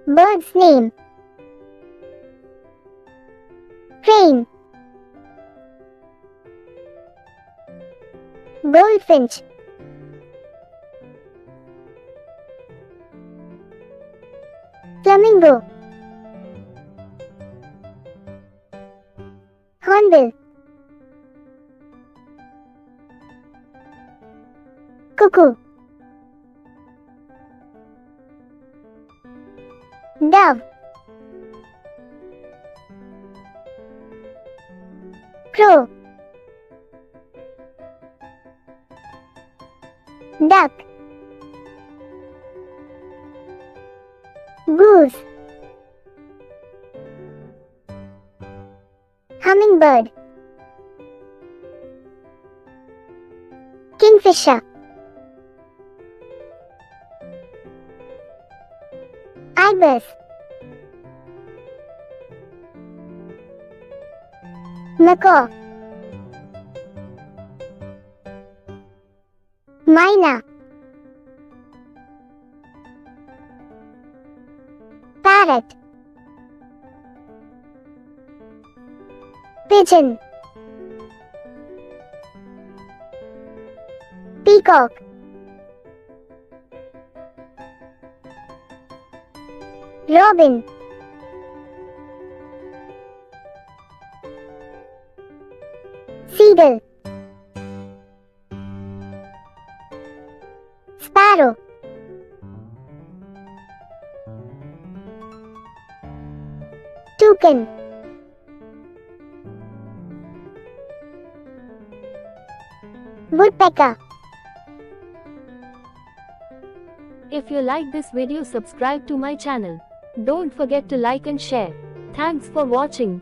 Bird's name. Crane. Goldfinch. Flamingo. Hornbill. Cuckoo. Dove. Crow. Duck. Goose. Hummingbird. Kingfisher. Ibis. Macaw. Myna. Parrot. Pigeon. Peacock. Robin. Seagull. Sparrow. Toucan. Woodpecker. If you like this video, subscribe to my channel. Don't forget to like and share. Thanks for watching.